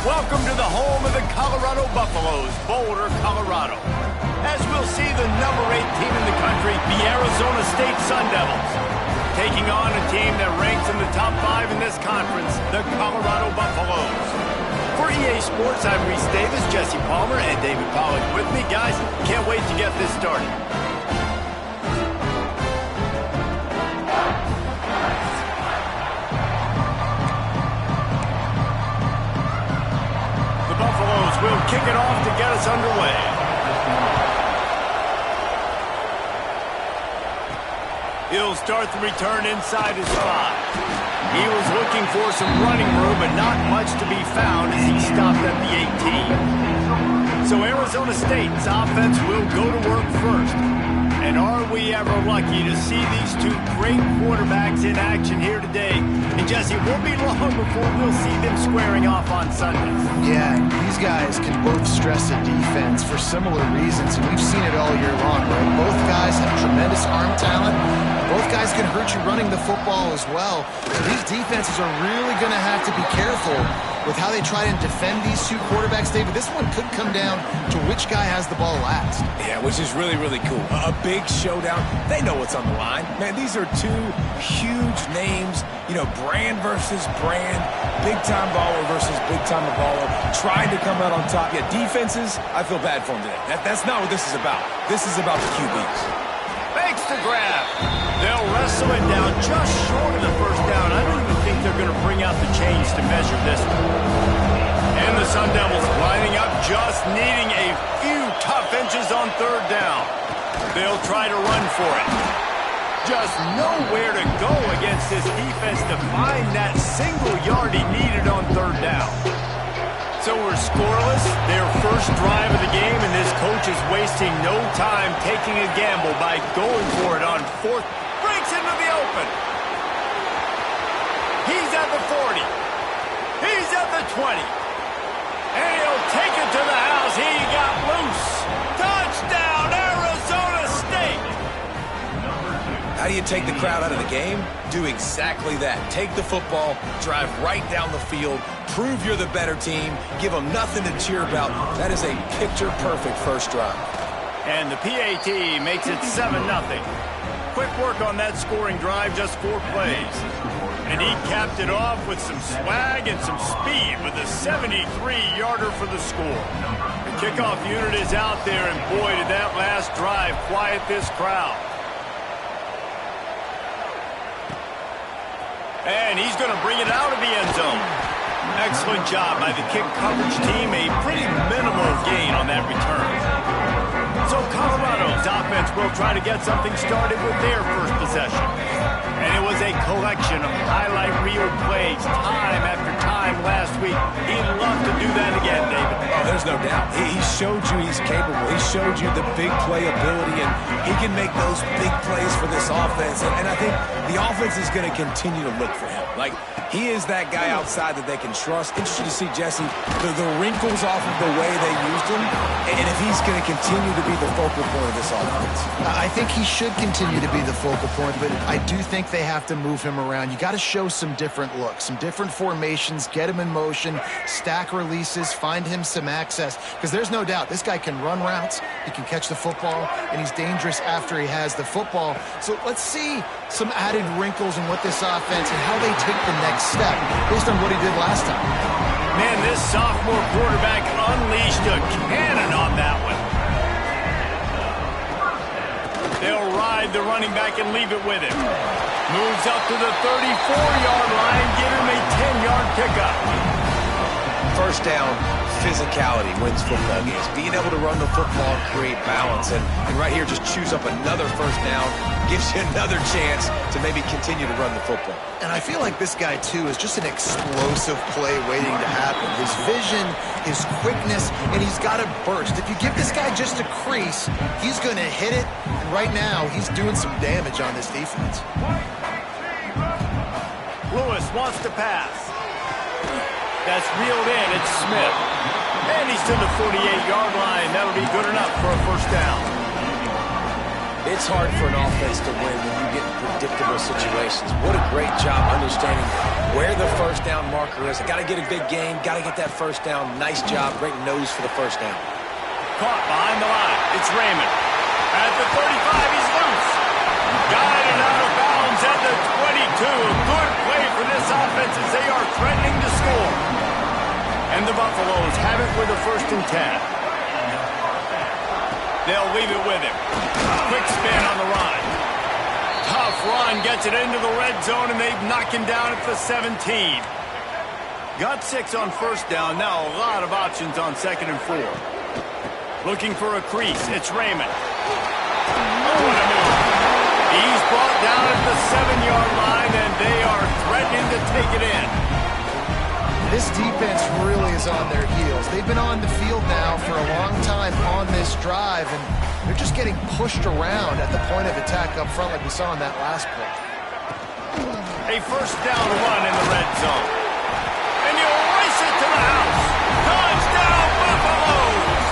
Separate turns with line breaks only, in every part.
Welcome to the home of the Colorado Buffaloes, Boulder, Colorado. As we'll see the number 8 team in the country, the Arizona State Sun Devils, taking on a team that ranks in the top 5 in this conference, the Colorado Buffaloes. For EA Sports, I'm Reese Davis, Jesse Palmer, and David Pollack with me. Guys, can't wait to get this started. We'll kick it off to get us underway. He'll start the return inside his 5. He was looking for some running room, but not much to be found as he stopped at the 18. So Arizona State's offense will go to work first. And are we ever lucky to see these two great quarterbacks in action here today? And Jesse, it won't be long before we'll see them squaring off on Sunday.
Yeah, these guys can both stress a defense for similar reasons, and we've seen it all year long, right? Both guys have tremendous arm talent. Both guys can hurt you running the football as well. So these defenses are really going to have to be careful with how they try and defend these two quarterbacks, David. This one could come down to which guy has the ball last.
Yeah, which is really, really cool. A big showdown. They know what's on the line. Man, these are two huge names. You know, brand versus brand. Big-time baller versus big-time baller. Trying to come out on top. Yeah, defenses, I feel bad for them today. That's not what this is about. This is about the QBs.
Makes the grab. They'll wrestle it down just short of the first down. I don't even think they're going to bring out the chains to measure this one. And the Sun Devils lining up, just needing a few tough inches on third down. They'll try to run for it. Just nowhere to go against this defense to find that single yard he needed on third down. So we're scoreless, their first drive of the game, and this coach is wasting no time taking a gamble by going for it on fourth. Breaks into the open. He's at the 40. He's at the 20. And he'll take it to the house. He got loose. Touchdown, Arizona State.
How do you take the crowd out of the game? Do exactly that. Take the football, drive right down the field, prove you're the better team, give them nothing to cheer about. That is a picture-perfect first drive.
And the PAT makes it 7-0. Quick work on that scoring drive, just 4 plays. And he capped it off with some swag and some speed with a 73-yarder for the score. The kickoff unit is out there, and boy, did that last drive quiet this crowd. And he's going to bring it out of the end zone. Excellent job by the kick coverage team. A pretty minimal gain on that return. So Colorado's offense will try to get something started with their first possession. And it was a collection of highlight reel plays time after time last week. He'd love to do that again, David.
Oh, there's no doubt. He showed you he's capable. He showed you the big play ability, and he can make those big plays for this offense. And I think the offense is going to continue to look for him. Like, he is that guy outside that they can trust. Interesting to see, Jesse, the wrinkles off of the way they used him, and if he's going to continue to be the focal point of this offense.
I think he should continue to be the focal point, but I do think they have to move him around. You got to show some different looks, some different formations, get him in motion, stack releases, find him some access, because there's no doubt this guy can run routes, he can catch the football, and he's dangerous after he has the football. So let's see some added wrinkles in what this offense and how they take the next step based on what he did last time.
Man, this sophomore quarterback unleashed a cannon on that one. They'll ride the running back and leave it with him. Moves up to the 34-yard line, give him a 10-yard pickup.
First down, physicality wins football games. Being able to run the football and create balance. And right here, just choose up another first down. Gives you another chance to maybe continue to run the football.
And I feel like this guy, too, is just an explosive play waiting to happen. His vision, his quickness, and he's got a burst. If you give this guy just a crease, he's going to hit it. And right now, he's doing some damage on this defense.
Lewis wants to pass. That's reeled in. It's Smith. And he's to the 48-yard line. That'll be good enough for a first down.
It's hard for an offense to win when you get in predictable situations. What a great job understanding where the first down marker is. I got to get a big gain, got to get that first down. Nice job, great nose for the first down.
Caught behind the line. It's Raymond. At the 35, he's loose. Guided out of bounds at the 22. A good play for this offense as they are threatening to score. And the Buffaloes have it with a 1st and 10. They'll leave it with him. Quick spin on the run. Tough run gets it into the red zone, and they knock him down at the 17. Got 6 on 1st down. Now a lot of options on 2nd and 4. Looking for a crease. It's Raymond. What a move. He's brought down at the 7-yard line, and they are threatening to take it in.
This defense really is on their heels. They've been on the field now for a long time on this drive, and they're just getting pushed around at the point of attack up front like we saw in that last play.
A 1st down run in the red zone. And he'll race it to the house. Touchdown, Buffaloes!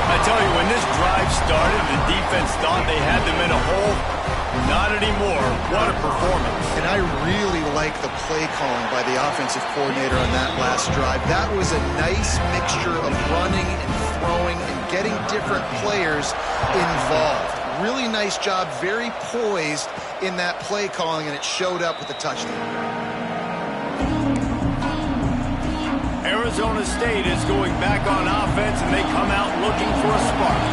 I tell you, when this drive started, the defense thought they had them in a hole. Not anymore. What a performance.
And I really like the play calling by the offensive coordinator on that last drive. That was a nice mixture of running and throwing and getting different players involved. Really nice job, very poised in that play calling, and it showed up with a touchdown.
Arizona State is going back on offense, and they come out looking for a spark.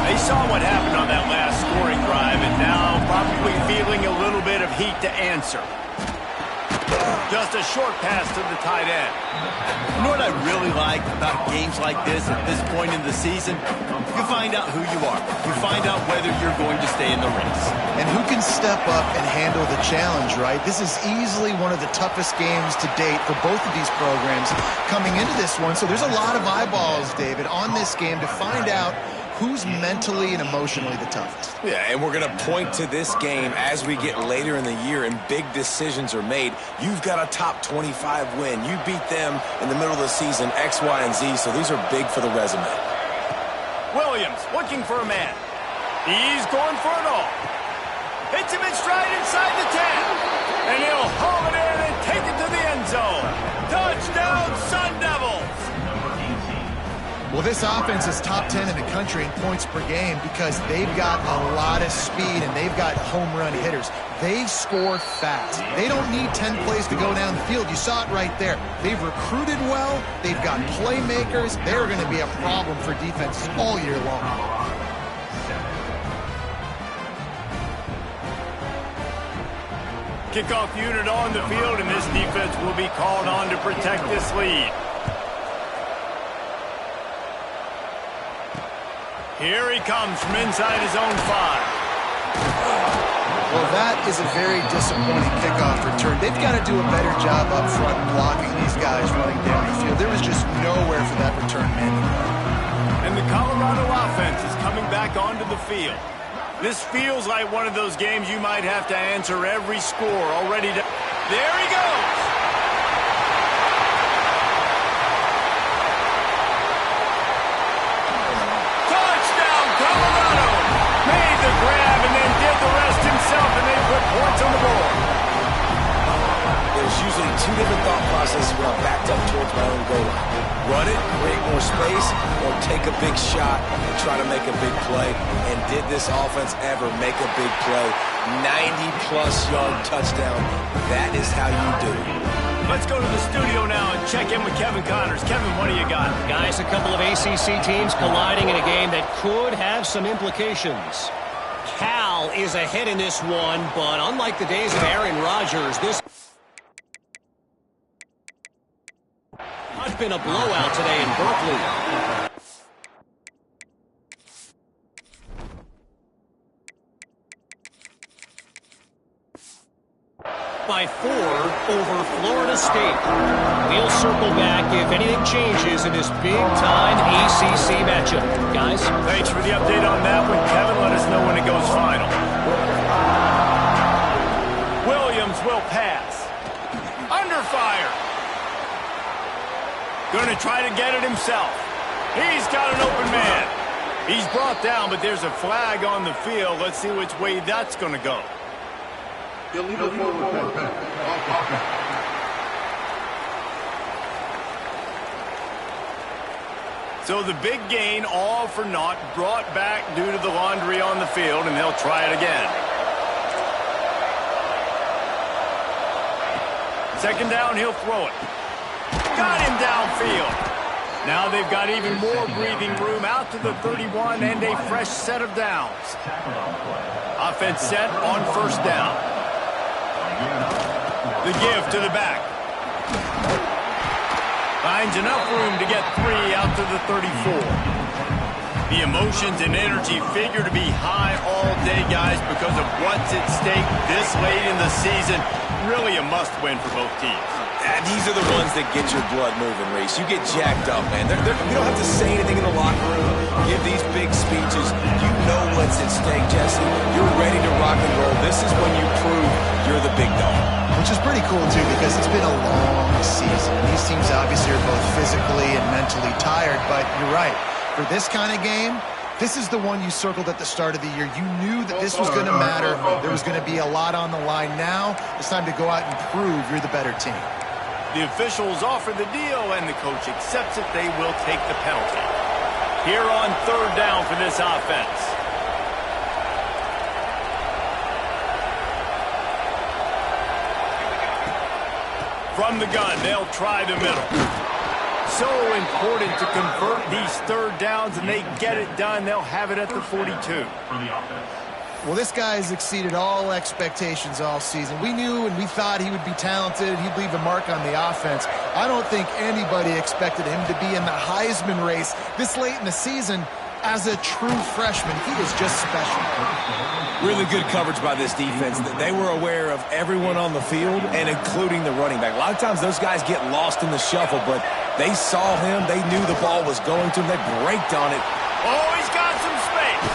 They saw what happened on that last scoring drive, and now probably feeling a little bit of heat to answer. Just a short pass to the tight end.
You know what I really like about games like this at this point in the season? You find out who you are. You find out whether you're going to stay in the race.
And who can step up and handle the challenge, right? This is easily one of the toughest games to date for both of these programs coming into this one. So there's a lot of eyeballs, David, on this game to find out who's mentally and emotionally the toughest.
Yeah, and we're going to point to this game as we get later in the year and big decisions are made. You've got a top 25 win. You beat them in the middle of the season, X, Y, and Z, so these are big for the resume.
Williams looking for a man. He's going for it all. Hits him in stride inside the 10. And he'll haul it in and take it to the end zone. Touchdown, Sun Devils!
Well, this offense is top 10 in the country in points per game because they've got a lot of speed and they've got home run hitters. They score fast. They don't need 10 plays to go down the field. You saw it right there. They've recruited well. They've got playmakers. They're going to be a problem for defenses all year long.
Kickoff unit on the field, and this defense will be called on to protect this lead. Here he comes from inside his own 5.
Well, that is a very disappointing kickoff return. They've got to do a better job up front blocking these guys running down the field. There was just nowhere for that return man to go.
And the Colorado offense is coming back onto the field. This feels like one of those games you might have to answer every score already. There he goes! Grab and then did the rest himself, and they put points on the board.
There's usually 2 different thought processes when I'm backed up towards my own goal line. Run it, create more space, or take a big shot and try to make a big play. And did this offense ever make a big play? 90-plus yard touchdown. That is how you do it.
Let's go to the studio now and check in with Kevin Connors. Kevin, what do you got?
Guys, a couple of ACC teams colliding in a game that could have some implications. Cal is ahead in this one, but unlike the days of Aaron Rodgers, this has been a blowout today in Berkeley. By 4 over Florida State. We'll circle back if anything changes in this big-time ACC matchup. Guys?
Thanks for the update on that one, Kevin. Let us know when it goes final. Williams will pass. Under fire. Going to try to get it himself. He's got an open man. He's brought down, but there's a flag on the field. Let's see which way that's going to go.
Illegal forward pass.
So the big gain, all for naught, brought back due to the laundry on the field, and they'll try it again. Second down, he'll throw it. Got him downfield. Now they've got even more breathing room out to the 31 and a fresh set of downs. Offense set on first down. The give to the back. Finds enough room to get 3 out to the 34. The emotions and energy figure to be high all day, guys, because of what's at stake this late in the season. Really a must-win for both teams.
And these are the ones that get your blood moving, Reese. You get jacked up, man. You don't have to say anything in the locker room, give these big speeches. You know what's at stake, Jesse. You're ready to rock and roll. This is when you prove you're the big dog.
Which is pretty cool, too, because it's been a long season. These teams obviously are both physically and mentally tired, but you're right. For this kind of game, this is the one you circled at the start of the year. You knew that this was going to matter. There was going to be a lot on the line. Now it's time to go out and prove you're the better team.
The officials offer the deal, and the coach accepts it. They will take the penalty. Here on third down for this offense. From the gun, they'll try the middle. So important to convert these third downs, and they get it done. They'll have it at the 42.
Well, this guy has exceeded all expectations all season. We knew and we thought he would be talented. He'd leave a mark on the offense. I don't think anybody expected him to be in the Heisman race this late in the season as a true freshman. He is just special.
Really good coverage by this defense. They were aware of everyone on the field, and including the running back. A lot of times those guys get lost in the shuffle, but they saw him. They knew the ball was going to him. They braked on it.
Oh, he's got some space.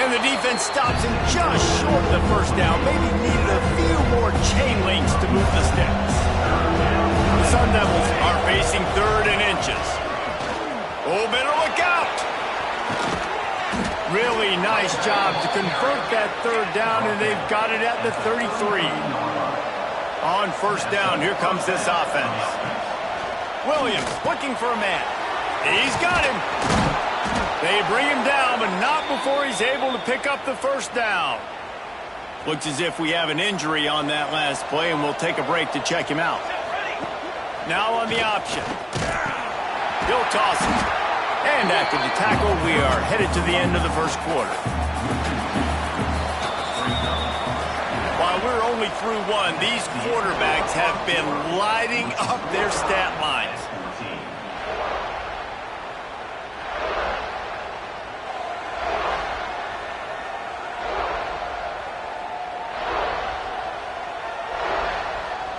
And the defense stops him just short of the first down. Maybe needed a few more chain links to move the sticks. The Sun Devils are facing third and inches. Oh, better look out. Really nice job to convert that third down, and they've got it at the 33. On first down, here comes this offense. Williams looking for a man. He's got him. They bring him down, but not before he's able to pick up the first down. Looks as if we have an injury on that last play, and we'll take a break to check him out. Now on the option. He'll toss it. And after the tackle, we are headed to the end of the first quarter. While we're only through one, these quarterbacks have been lighting up their stat lines.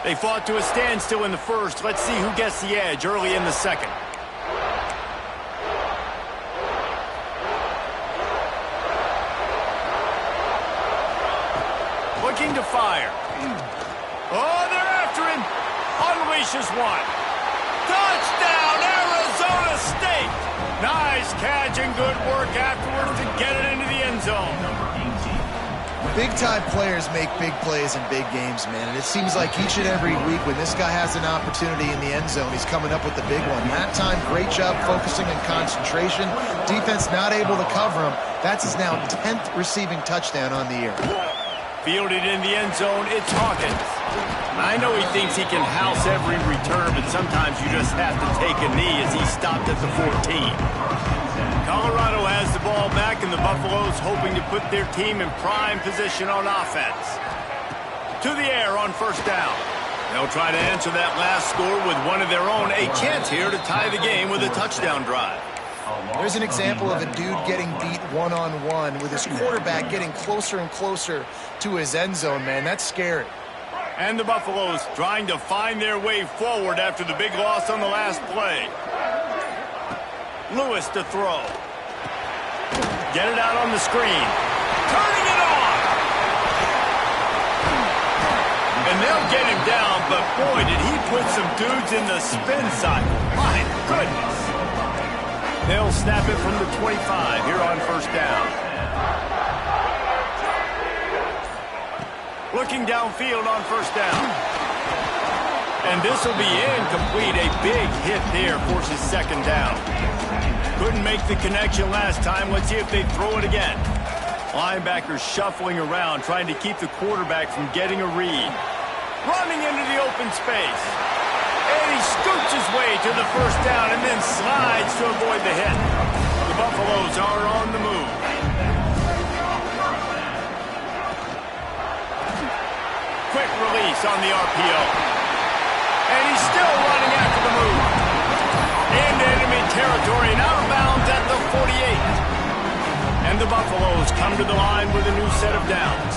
They fought to a standstill in the first. Let's see who gets the edge early in the second. Looking to fire. Oh, they're after him. Unleashes one. Touchdown, Arizona State. Nice catch and good work afterwards to get it into the end zone.
Big-time players make big plays in big games, man. And it seems like each and every week when this guy has an opportunity in the end zone, he's coming up with the big one. That time, great job focusing and concentration. Defense not able to cover him. That's his now 10th receiving touchdown on the year.
Fielded in the end zone, it's Hawkins. I know he thinks he can house every return, but sometimes you just have to take a knee as he stopped at the 14. Colorado has the ball back, and the Buffaloes hoping to put their team in prime position on offense. To the air on first down. They'll try to answer that last score with one of their own. A chance here to tie the game with a touchdown drive.
There's an example of a dude getting beat one-on-one with his quarterback getting closer and closer to his end zone, man. That's scary.
And the Buffaloes trying to find their way forward after the big loss on the last play. Lewis to throw. Get it out on the screen. Turning it on. And they'll get him down, but boy, did he put some dudes in the spin cycle. My goodness. They'll snap it from the 25 here on first down. Looking downfield on first down. And this will be incomplete. A big hit there forces second down. Couldn't make the connection last time. Let's see if they throw it again. Linebackers shuffling around, trying to keep the quarterback from getting a read. Running into the open space. And he scoots his way to the first down and then slides to avoid the hit. The Buffaloes are on the move. Quick release on the RPO. And he's still running after the move. Into enemy territory and out of bounds at the 48. And the Buffaloes come to the line with a new set of downs.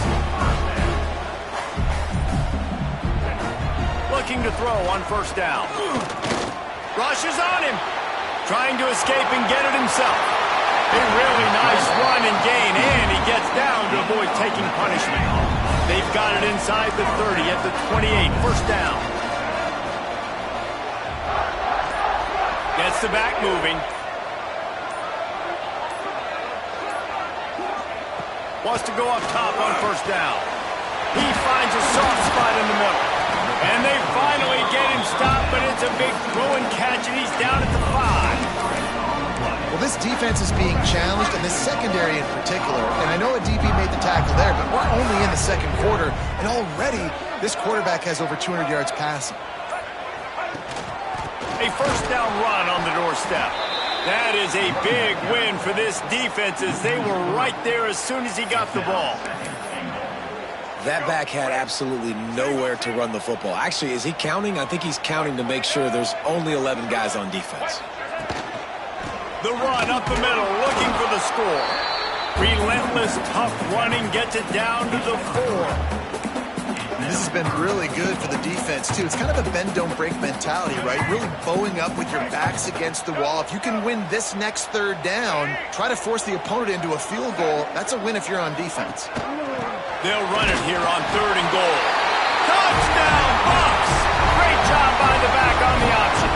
Looking to throw on first down. Rushes on him. Trying to escape and get it himself. A really nice run and gain, and he gets down to avoid taking punishment. They've got it inside the 30 at the 28. First down. Gets the back moving. Wants to go up top on first down. He finds a soft spot in the middle. And they finally get him stopped, but it's a big throw and catch, and he's down at the 5.
Well, this defense is being challenged, and this secondary in particular. And I know a DB made the tackle there, but we're only in the second quarter, and already this quarterback has over 200 yards passing.
A first down run on the doorstep. That is a big win for this defense as they were right there as soon as he got the ball.
That back had absolutely nowhere to run the football. Actually, is he counting? I think he's counting to make sure there's only 11 guys on defense.
The run up the middle, looking for the score. Relentless, tough running gets it down to the 4.
This has been really good for the defense, too. It's kind of a bend-don't-break mentality, right? Really bowing up with your backs against the wall. If you can win this next third down, try to force the opponent into a field goal. That's a win if you're on defense.
They'll run it here on third and goal. Touchdown, Bucks! Great job by the back on the option.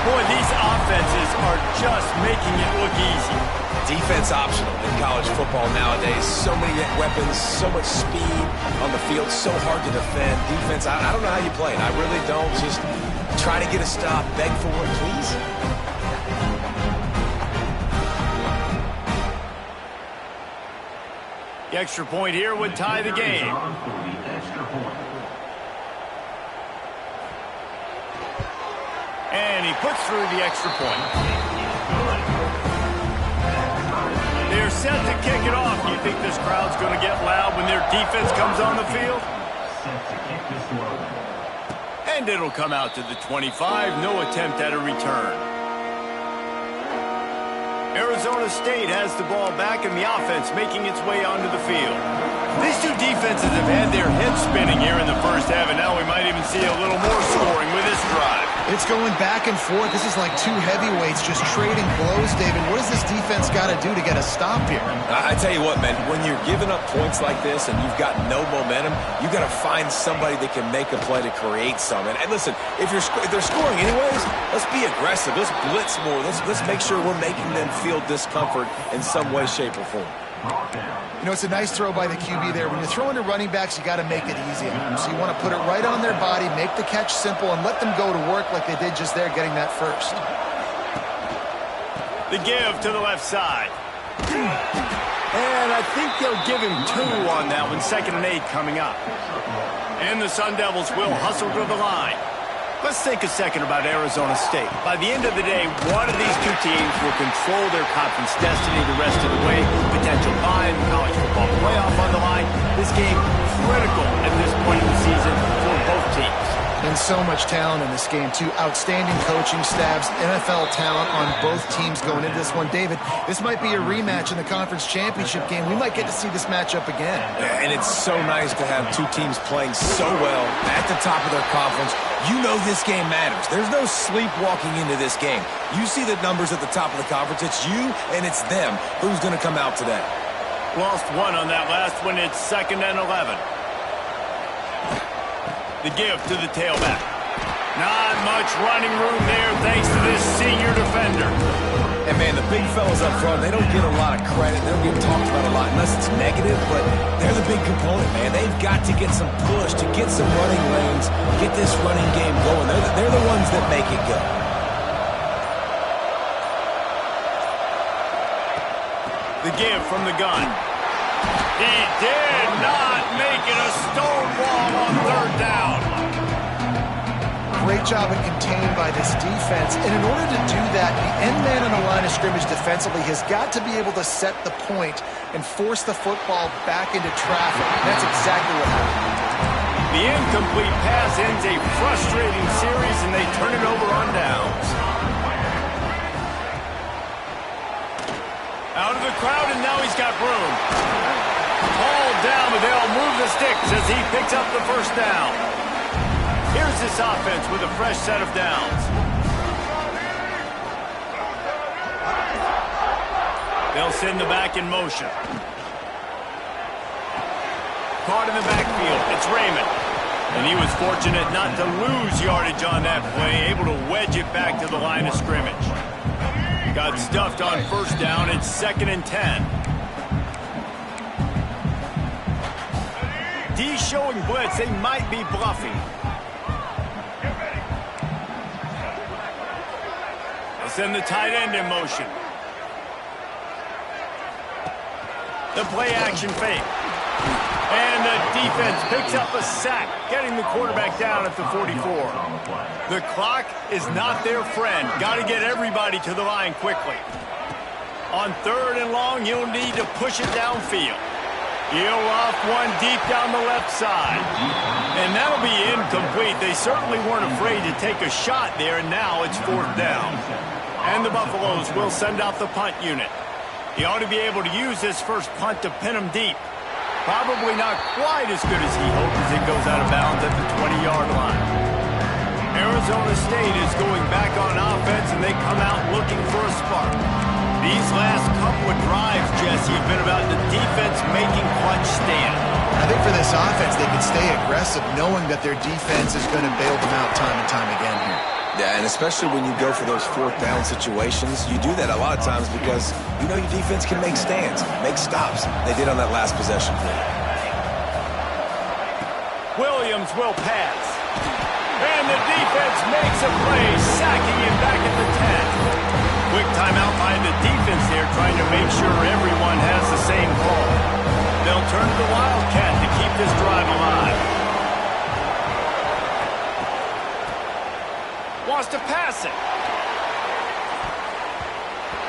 Boy, these offenses are just making it look easy.
Defense optional in college football nowadays. So many weapons, so much speed on the field, so hard to defend. Defense, I don't know how you play it. I really don't. Just try to get a stop, beg for one, please.
The extra point here would tie the game. And he puts through the extra point. They're set to kick it off. Do you think this crowd's going to get loud when their defense comes on the field? And it'll come out to the 25. No attempt at a return. Arizona State has the ball back and the offense making its way onto the field. These two defenses have had their heads spinning here in the first half, and now we might even see a little more scoring with this drive.
It's going back and forth. This is like two heavyweights just trading blows, David. What does this defense got to do to get a stop here?
I tell you what, man, when you're giving up points like this and you've got no momentum, you got to find somebody that can make a play to create some. And listen, if they're scoring anyways, let's be aggressive. Let's blitz more. Let's make sure we're making them feel discomfort in some way, shape, or form.
You know, it's a nice throw by the QB there. When you're throwing to running backs, you got to make it easy on them. So you want to put it right on their body, make the catch simple, and let them go to work like they did just there, getting that first.
The give to the left side. And I think they'll give him 2 on that one. 2nd and 8 coming up. And the Sun Devils will hustle to the line. Let's think a second about Arizona State. By the end of the day, one of these two teams will control their conference destiny the rest of the way. Potential bye in the college football playoff on the line. This game critical at this point in the season for both teams.
And so much talent in this game, too. Outstanding coaching staffs, NFL talent on both teams going into this one. David, this might be a rematch in the conference championship game. We might get to see this matchup again.
And it's so nice to have two teams playing so well at the top of their conference. You know this game matters. There's no sleepwalking into this game. You see the numbers at the top of the conference. It's you and it's them. Who's going to come out today?
Lost 1 on that last one. It's 2nd and 11. The give to the tailback. Not much much running room there thanks to this senior defender.
And, man, the big fellas up front, they don't get a lot of credit. They don't get talked about a lot unless it's negative, but they're the big component, man. They've got to get some push, to get some running lanes, get this running game going. They're the ones that make it go.
The give from the gun. He did not make it a stonewall on third down.
Great job at containing by this defense. And in order to do that, the end man on the line of scrimmage defensively has got to be able to set the point and force the football back into traffic. That's exactly what happened.
The incomplete pass ends a frustrating series, and they turn it over on downs. Out of the crowd, and now he's got room. Ball down, but they'll move the sticks as he picks up the first down. Here's this offense with a fresh set of downs. They'll send the back in motion. Caught in the backfield. It's Raymond. And he was fortunate not to lose yardage on that play, able to wedge it back to the line of scrimmage. Got stuffed on first down. It's 2nd and 10. D showing blitz. They might be bluffing. They'll send the tight end in motion. The play action fake. And the defense picks up a sack, getting the quarterback down at the 44. The clock is not their friend. Got to get everybody to the line quickly. On 3rd and long, you'll need to push it downfield. He'll off one deep down the left side. And that'll be incomplete. They certainly weren't afraid to take a shot there, and now it's 4th down. And the Buffaloes will send out the punt unit. He ought to be able to use this first punt to pin him deep. Probably not quite as good as he hoped as it goes out of bounds at the 20-yard line. Arizona State is going back on offense, and they come out looking for a spark. These last couple of drives, Jesse, have been about the defense making clutch stand.
I think for this offense, they can stay aggressive knowing that their defense is going to bail them out time and time again here.
Yeah, and especially when you go for those 4th down situations, you do that a lot of times because you know your defense can make stands, make stops. They did on that last possession play.
Williams will pass. And the defense makes a play, sacking him back at the 10. Quick timeout by the defense there, trying to make sure everyone has the same call. They'll turn to the Wildcat to keep this drive alive. Wants to pass it.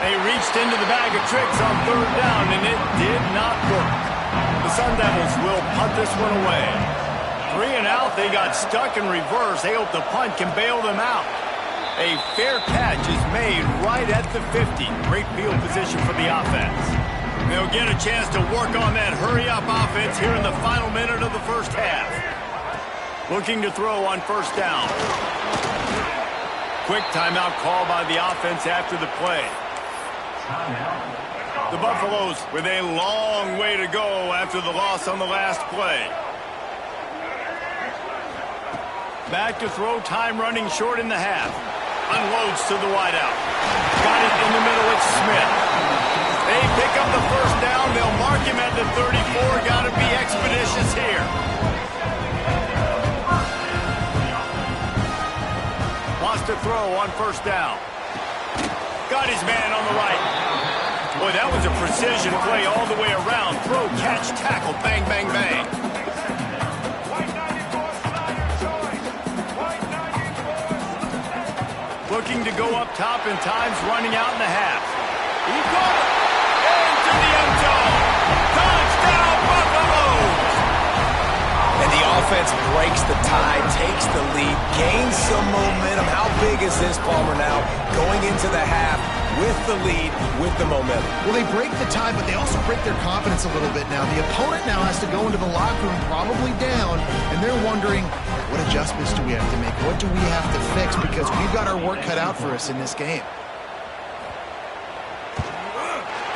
They reached into the bag of tricks on 3rd down, and it did not work. The Sun Devils will punt this one away. 3 and out, they got stuck in reverse. They hope the punt can bail them out. A fair catch is made right at the 50. Great field position for the offense. They'll get a chance to work on that hurry-up offense here in the final minute of the first half. Looking to throw on 1st down. Quick timeout call by the offense after the play. The Buffaloes with a long way to go after the loss on the last play. Back to throw, time running short in the half. Unloads to the wideout. Got it in the middle, it's Smith. They pick up the 1st down. They'll mark him at the 34. Got to be expeditious here. Wants to throw on 1st down. Got his man on the right. Boy, that was a precision play all the way around. Throw, catch, tackle, bang, bang, bang. Looking to go up top and times running out in the half. He got it into the end zone. Touchdown, Buffaloes!
And the offense breaks the tie, takes the lead, gains some momentum. How big is this, Palmer, now going into the half with the lead, with the momentum?
Well, they break the tie, but they also break their confidence a little bit now. The opponent now has to go into the locker room probably down, and they're wondering, what adjustments do we have to make? What do we have to fix? Because we've got our work cut out for us in this game.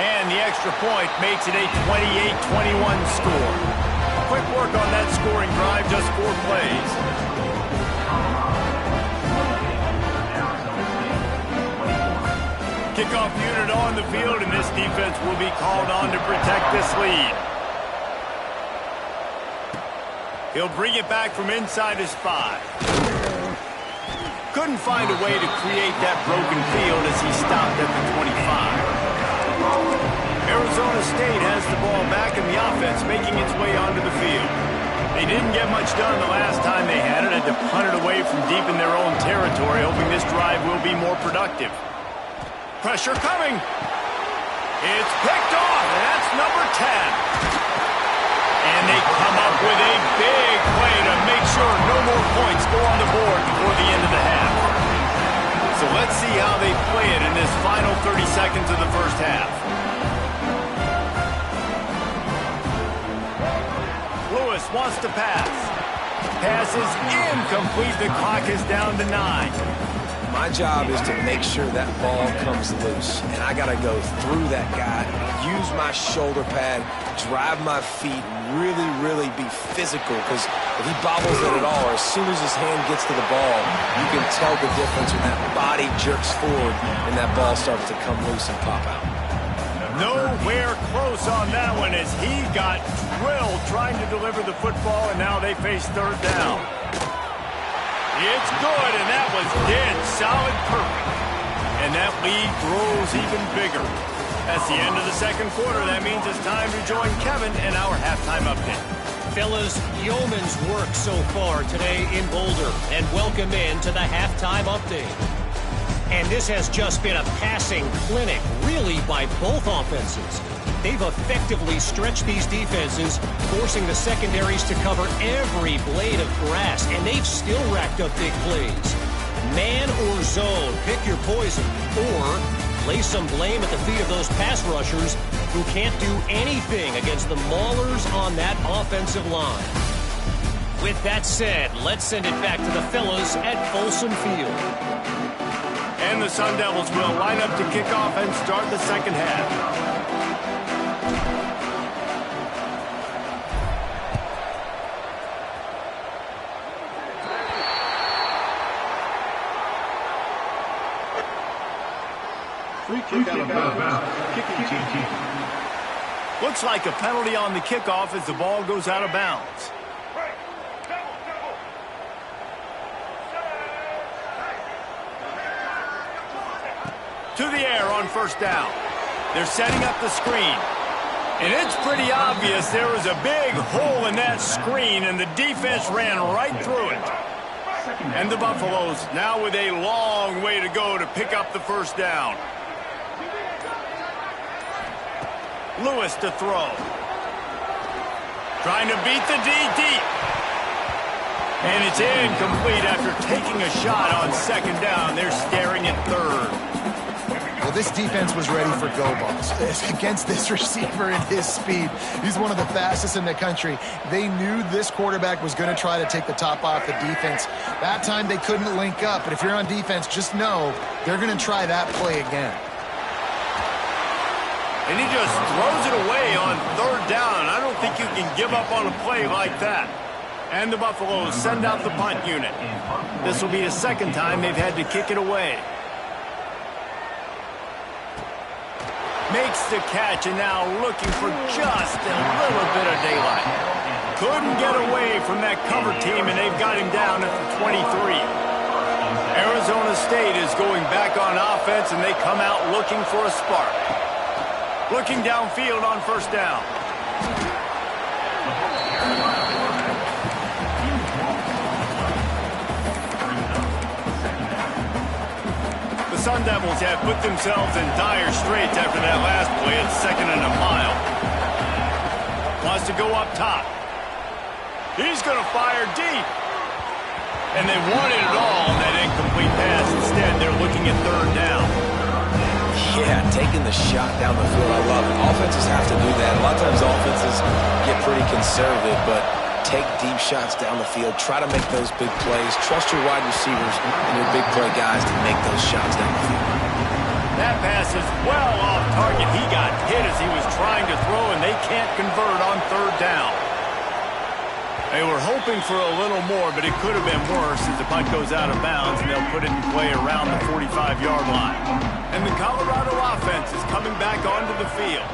And the extra point makes it a 28-21 score. Quick work on that scoring drive, just 4 plays. Kickoff unit on the field, and this defense will be called on to protect this lead. He'll bring it back from inside his 5. Couldn't find a way to create that broken field as he stopped at the 25. Arizona State has the ball back in the offense, making its way onto the field. They didn't get much done the last time they had it, had to punt it away from deep in their own territory, hoping this drive will be more productive. Pressure coming. It's picked off, and that's number 10. And they come up with a big play to make sure no more points go on the board before the end of the half. So let's see how they play it in this final 30 seconds of the first half. Lewis wants to pass. Pass is incomplete. The clock is down to 9.
My job is to make sure that ball comes loose, and I got to go through that guy, use my shoulder pad, drive my feet, really be physical, because if he bobbles it at all, or as soon as his hand gets to the ball, you can tell the difference when that body jerks forward and that ball starts to come loose and pop out.
Nowhere close on that one as he got drilled trying to deliver the football, and now they face third down. It's good, and that was dead solid perfect. And that lead grows even bigger. That's the end of the second quarter. That means it's time to join Kevin in our halftime update.
Fellas, yeoman's work so far today in Boulder, and welcome in to the halftime update. And this has just been a passing clinic, really, by both offenses. They've effectively stretched these defenses, forcing the secondaries to cover every blade of grass, and they've still racked up big plays. Man or zone, pick your poison, or lay some blame at the feet of those pass rushers who can't do anything against the maulers on that offensive line. With that said, let's send it back to the fellas at Folsom Field.
And the Sun Devils will line up to kick off and start the second half.
Free kick out of bounds. Kicking team.
Looks like a penalty on the kickoff as the ball goes out of bounds. To the air on first down. They're setting up the screen. And it's pretty obvious there was a big hole in that screen, and the defense ran right through it. And the Buffaloes now with a long way to go to pick up the first down. Lewis to throw. Trying to beat the D deep. And it's incomplete after taking a shot on second down. They're staring at third.
Well, this defense was ready for go balls against this receiver and his speed. He's one of the fastest in the country. They knew this quarterback was going to try to take the top off the defense. That time they couldn't link up, but if you're on defense, just know they're going to try that play again.
And he just throws it away on third down. I don't think you can give up on a play like that. And the Buffaloes send out the punt unit. This will be the second time they've had to kick it away. Makes the catch, and now looking for just a little bit of daylight. Couldn't get away from that cover team, and they've got him down at the 23. Arizona State is going back on offense, and they come out looking for a spark. Looking downfield on first down. The Sun Devils have put themselves in dire straits after that last play at second and a mile. Wants to go up top. He's going to fire deep. And they wanted it all on that incomplete pass. Instead, they're looking at third down.
Yeah, taking the shot down the field, I love it. Offenses have to do that. A lot of times offenses get pretty conservative, but take deep shots down the field. Try to make those big plays. Trust your wide receivers and your big play guys to make those shots down the field.
That pass is well off target. He got hit as he was trying to throw, and they can't convert on third down. They were hoping for a little more, but it could have been worse as the punt goes out of bounds, and they'll put it in play around the 45-yard line. And the Colorado offense is coming back onto the field.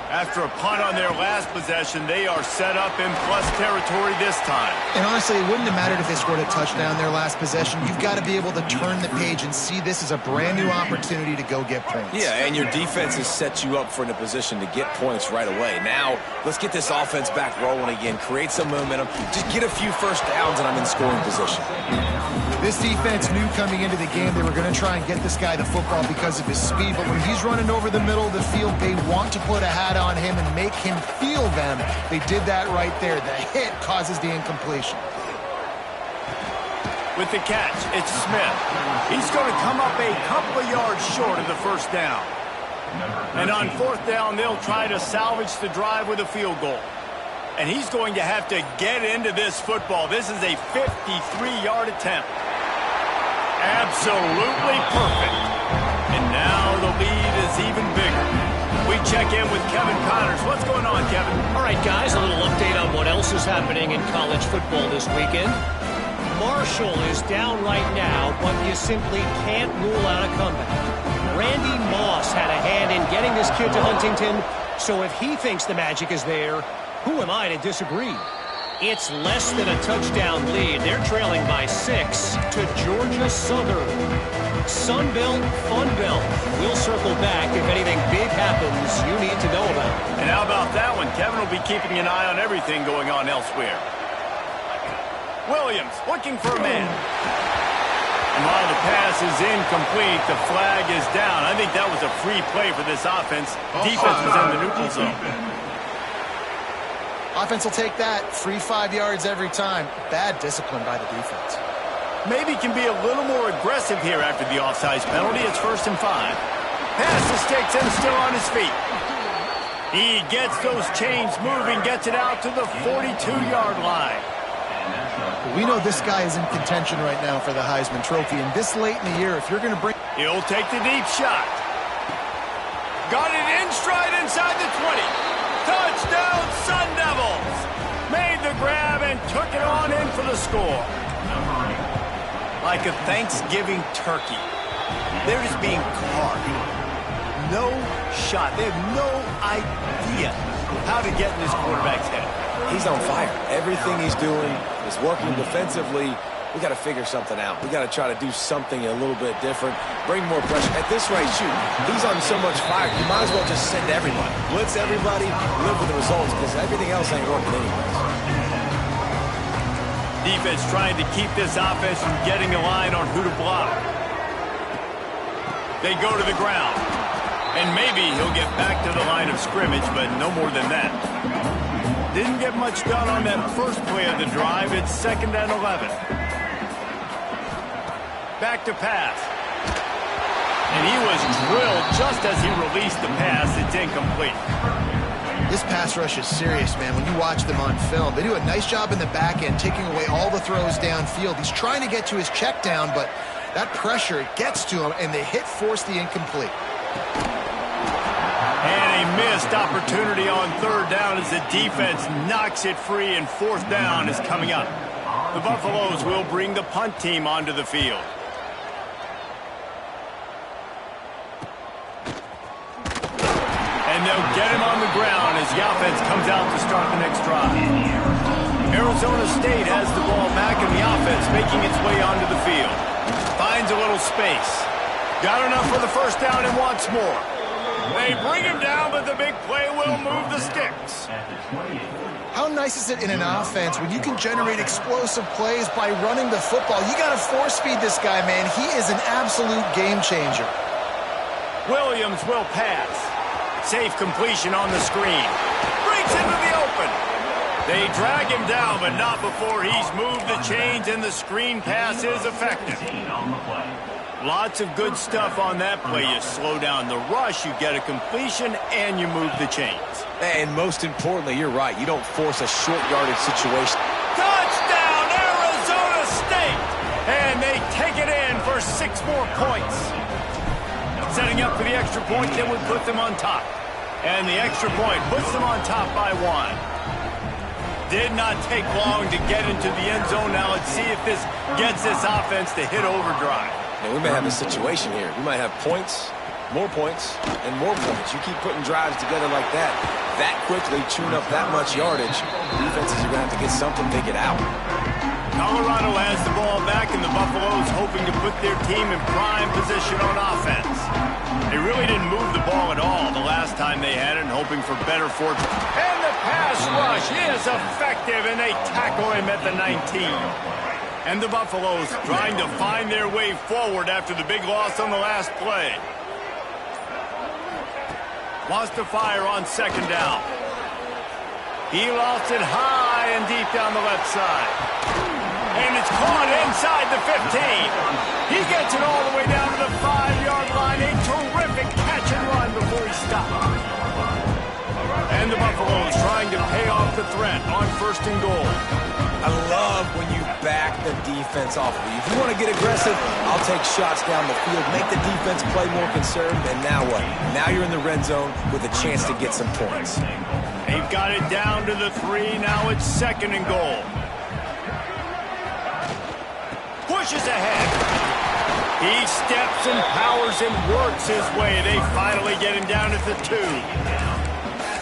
After a punt on their last possession, they are set up in plus territory this time.
And honestly, it wouldn't have mattered if they scored a touchdown their last possession. You've got to be able to turn the page and see this as a brand new opportunity to go get points.
Yeah, and your defense has set you up for in a position to get points right away. Now, let's get this offense back rolling again, create some momentum, just get a few first downs, and I'm in scoring position.
This defense knew coming into the game they were going to try and get this guy the football because of his speed, but when he's running over the middle of the field, they want to put a hat on him and make him feel them. They did that right there. The hit causes the incompletion.
With the catch, it's Smith. He's going to come up a couple of yards short of the first down. And on fourth down, they'll try to salvage the drive with a field goal. And he's going to have to get into this football. This is a 53-yard attempt. Absolutely perfect. And now the lead is even bigger. We check in with Kevin Connors. What's going on, Kevin?
All right, guys, a little update on what else is happening in college football this weekend. Marshall is down right now, but you simply can't rule out a comeback. Randy Moss had a hand in getting this kid to Huntington, so if he thinks the magic is there, who am I to disagree? It's less than a touchdown lead. They're trailing by 6 to Georgia Southern. Sunbelt, Funbelt. We'll circle back if anything big happens you need to know about.
And how about that one? Kevin will be keeping an eye on everything going on elsewhere. Williams looking for a man. And while the pass is incomplete, the flag is down. I think that was a free play for this offense. Defense was in the neutral zone.
Offense will take that. Free 5 yards every time. Bad discipline by the defense.
Maybe can be a little more aggressive here after the offsides penalty. It's 1st and 5. Pass to Sticks and still on his feet. He gets those chains moving, gets it out to the 42-yard line.
We know this guy is in contention right now for the Heisman Trophy, and this late in the year, if you're going to bring...
He'll take the deep shot. Got it in stride inside the 20. Touchdown, Sun Devils! Made the grab and took it on in for the score. Like a Thanksgiving turkey. They're just being carved. No shot. They have no idea how to get in this quarterback's head.
He's on fire. Everything he's doing is working defensively. We got to figure something out. We got to try to do something a little bit different. Bring more pressure. At this rate, shoot, he's on so much fire. You might as well just send everybody. Blitz everybody, live with the results, because everything else ain't working anyways.
Defense trying to keep this offense from getting a line on who to block. They go to the ground. And maybe he'll get back to the line of scrimmage, but no more than that. Didn't get much done on that first play of the drive. It's 2nd and 11. Back to pass. And he was drilled just as he released the pass. It's incomplete.
This pass rush is serious, man. When you watch them on film, they do a nice job in the back end, taking away all the throws downfield. He's trying to get to his check down, but that pressure gets to him, and the hit forced the incomplete.
And a missed opportunity on 3rd down as the defense knocks it free, and 4th down is coming up. The Buffaloes will bring the punt team onto the field. And they'll get him on the ground as the offense comes out to start the next drive. Arizona State has the ball back, and the offense making its way onto the field. Finds a little space. Got enough for the first down and wants more. They bring him down, but the big play will move the sticks.
How nice is it in an offense when you can generate explosive plays by running the football? You got to force feed this guy, man. He is an absolute game changer.
Williams will pass. Safe completion on the screen. Breaks into the open. They drag him down, but not before he's moved the chains, and the screen pass is effective. Lots of good stuff on that play. You slow down the rush, you get a completion, and you move the chains.
And most importantly, you're right. You don't force a short yardage situation.
Touchdown, Arizona State! And they take it in for 6 more points. Setting up for the extra point that would put them on top. And the extra point puts them on top by 1. Did not take long to get into the end zone. Now let's see if this gets this offense to hit overdrive.
Now, we may have a situation here. We might have points, and more points. You keep putting drives together like that quickly, chewing up that much yardage, defenses are going to have to get something figured out.
Colorado has the ball back, and the Buffaloes hoping to put their team in prime position on offense. They really didn't move the ball at all the last time they had it, and hoping for better fortune. And the pass rush is effective, and they tackle him at the 19. And the Buffaloes trying to find their way forward after the big loss on the last play. Wants to fire on second down. He lost it high and deep down the left side. And it's caught inside the 15. He gets it all the way down to the 5-yard line. A terrific catch and run before he stopped. And the Buffaloes trying to pay off the threat on first and goal.
I love when you back the defense off of you. If you want to get aggressive, I'll take shots down the field, make the defense play more conservative, and now what? Now you're in the red zone with a chance to get some points.
They've got it down to the 3. Now it's second and goal. Pushes ahead. He steps and powers and works his way. They finally get him down at the 2.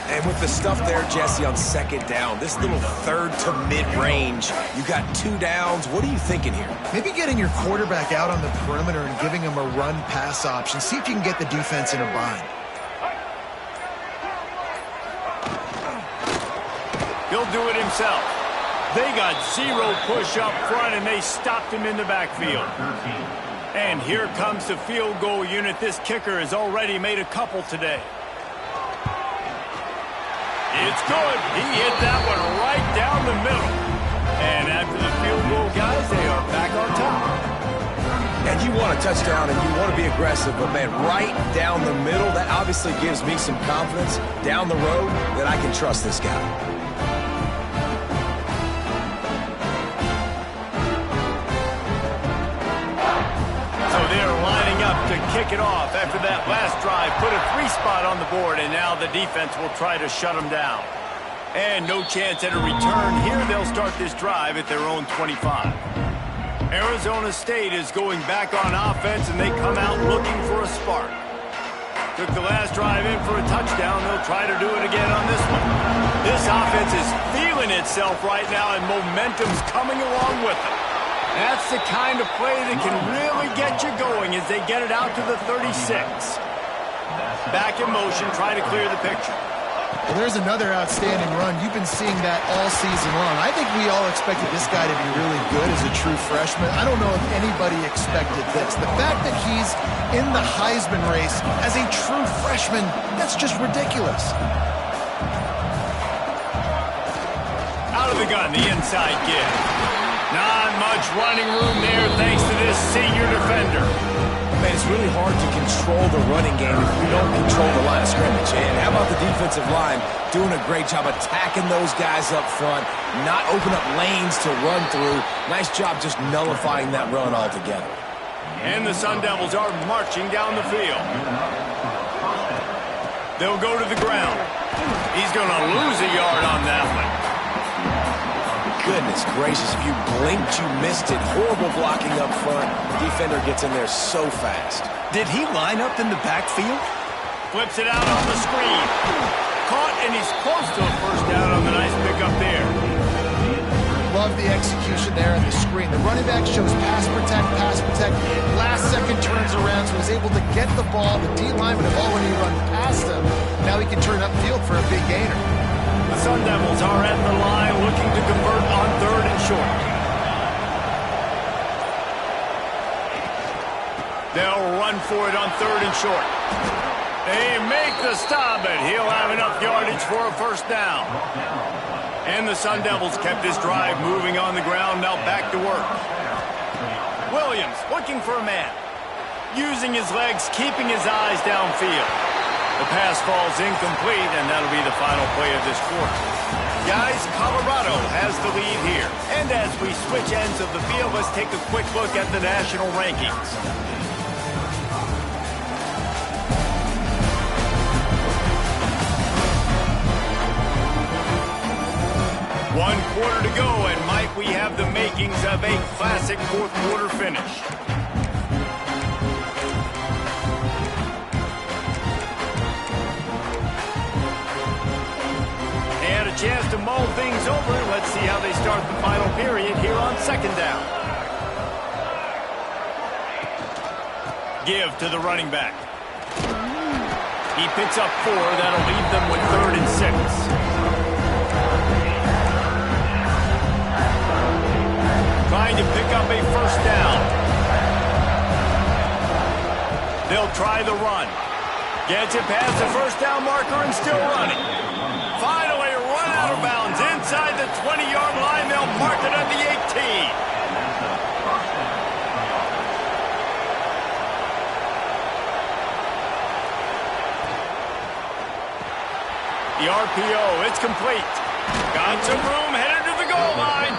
And with the stuff there, Jesse, on second down, this little third to mid-range, you got 2 downs. What are you thinking here?
Maybe getting your quarterback out on the perimeter and giving him a run-pass option. See if you can get the defense in a bind.
He'll do it himself. They got 0 push up front, and they stopped him in the backfield. And here comes the field goal unit. This kicker has already made a couple today. It's good. He hit that one right down the middle. And after the field goal, guys, they are back on top.
And you want a touchdown and you want to be aggressive, but, man, right down the middle, that obviously gives me some confidence down the road that I can trust this guy.
So they're lining up to kick it off after that last drive. Put a 3 spot on the board, and now the defense will try to shut them down. And no chance at a return here. They'll start this drive at their own 25. Arizona State is going back on offense, and they come out looking for a spark. Took the last drive in for a touchdown. They'll try to do it again on this one. This offense is feeling itself right now, and momentum's coming along with it. That's the kind of play that can really get you going as they get it out to the 36. Back in motion, try to clear the picture.
Well, there's another outstanding run. You've been seeing that all season long. I think we all expected this guy to be really good as a true freshman. I don't know if anybody expected this. The fact that he's in the Heisman race as a true freshman, that's just ridiculous.
Out of the gun, the inside give. Not much running room there thanks to this senior defender.
Man, it's really hard to control the running game if you don't control the line of scrimmage. And how about the defensive line doing a great job attacking those guys up front, not open up lanes to run through. Nice job just nullifying that run altogether.
And the Sun Devils are marching down the field. They'll go to the ground. He's going to lose a yard on that one.
Goodness gracious, if you blinked, you missed it. Horrible blocking up front. The defender gets in there so fast.
Did he line up in the backfield?
Flips it out on the screen. Caught, and he's close to a first down on the nice pickup there.
Love the execution there on the screen. The running back shows pass protect. Last second turns around, so he's able to get the ball. The D lineman have already run past him. Now he can turn upfield for a big gainer.
The Sun Devils are at the line looking to convert on 3rd and short. They'll run for it on 3rd and short. They make the stop, but he'll have enough yardage for a first down. And the Sun Devils kept this drive moving on the ground, now back to work. Williams looking for a man. Using his legs, keeping his eyes downfield. The pass falls incomplete, and that'll be the final play of this quarter. Guys, Colorado has the lead here. And as we switch ends of the field, let's take a quick look at the national rankings. One quarter to go, and might we have the makings of a classic fourth quarter finish. They had a chance to mull things over. Let's see how they start the final period here on second down. Give to the running back. He picks up 4. That'll leave them with 3rd and 6. Trying to pick up a first down. They'll try the run. Gets it past the first down marker and still running. Finally run out of bounds inside the 20-yard line. They'll mark it at the 18. The RPO, it's complete. Got some room, headed to the goal line.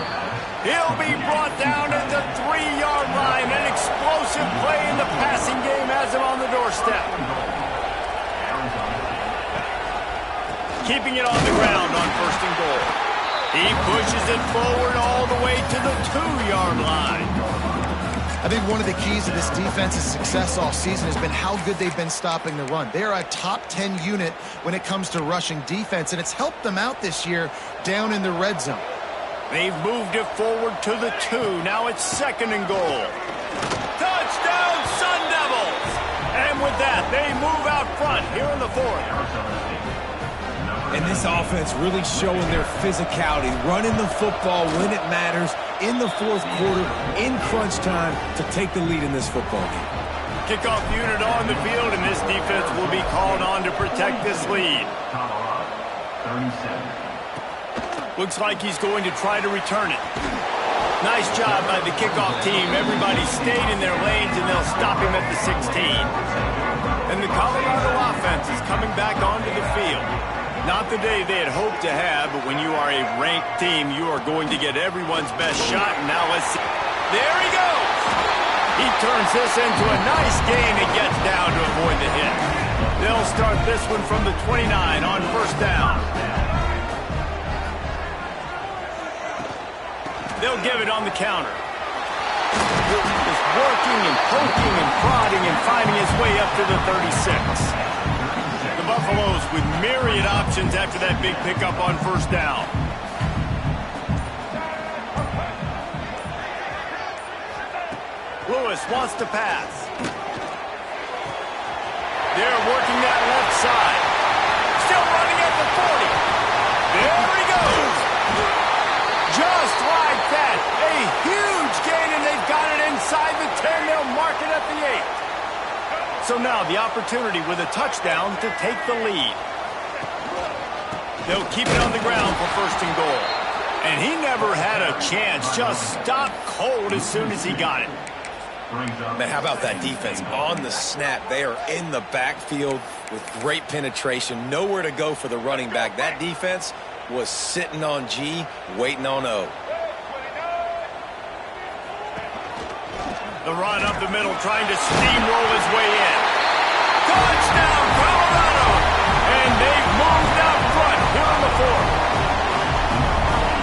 He'll be brought down at the 3-yard line. An explosive play in the passing game has him on the doorstep. Keeping it on the ground on 1st and goal. He pushes it forward all the way to the 2-yard line.
I think one of the keys to this defense's success all season has been how good they've been stopping the run. They are a top 10 unit when it comes to rushing defense, and it's helped them out this year down in the red zone.
They've moved it forward to the 2. Now it's 2nd and goal. Touchdown, Sun Devils! And with that, they move out front here in the 4th.
And this offense really showing their physicality, running the football when it matters, in the 4th quarter, in crunch time, to take the lead in this football game.
Kickoff unit on the field, and this defense will be called on to protect this lead. Looks like he's going to try to return it. Nice job by the kickoff team. Everybody stayed in their lanes, and they'll stop him at the 16. And the Colorado offense is coming back onto the field. Not the day they had hoped to have, but when you are a ranked team, you are going to get everyone's best shot. And now let's see. There he goes! He turns this into a nice gain and gets down to avoid the hit. They'll start this one from the 29 on 1st down. They'll give it on the counter. Just working and poking and prodding and finding his way up to the 36. Buffaloes with myriad options after that big pickup on 1st down. Lewis wants to pass. They're working that left side. Still running at the 40. There he goes. Just like that. A huge gain, and they've got it inside the 10. They'll mark it at the 8. So now the opportunity with a touchdown to take the lead. They'll keep it on the ground for 1st and goal. And he never had a chance. Just stopped cold as soon as he got it.
Man, how about that defense? On the snap, they are in the backfield with great penetration. Nowhere to go for the running back. That defense was sitting on G, waiting on O.
The run up the middle, trying to steamroll his way in. Touchdown, Colorado! And they've moved out front here in the 4th.